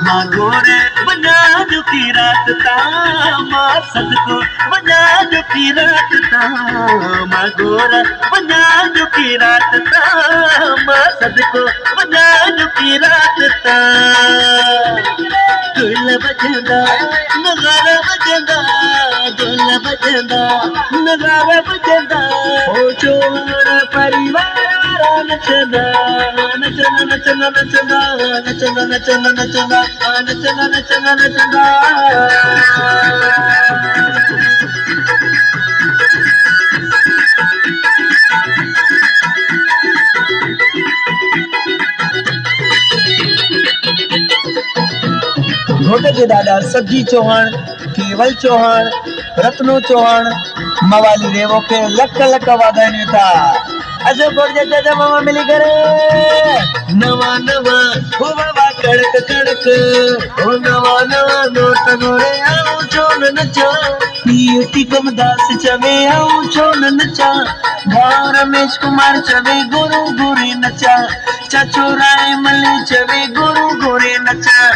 माँ गोरे बना जो की रात ता माँ सदको बना जो की रात ता माँ गोरा बना जो की रात ता माँ सदको बना जो की रात ता ढोल बजंदा नगारा बजंदा ढोल बजंदा नगारा बजंदा ओ चोर परिवार नचंदा नचंदा नचंदा नचंदा नचंदा नचंदा नचंदा नचंदा नचंदा नचंदा घोटे के दादा सब्जी चौहान केवल चौहान रत्नो चौहान मवाली रेवो के लक लक वादन था अजो गोरजे दादा मामा मिली करे नवा नवा हो बाबा कड़क कड़क हो नवा नवा नोट नोरे आओ चोन नचा पीटी कम दास चवे आओ चोन नचा गाँव रमेश कुमार चवे गुरु गोरे नचा चाचो राय मले चवे गुरु गोरे नचा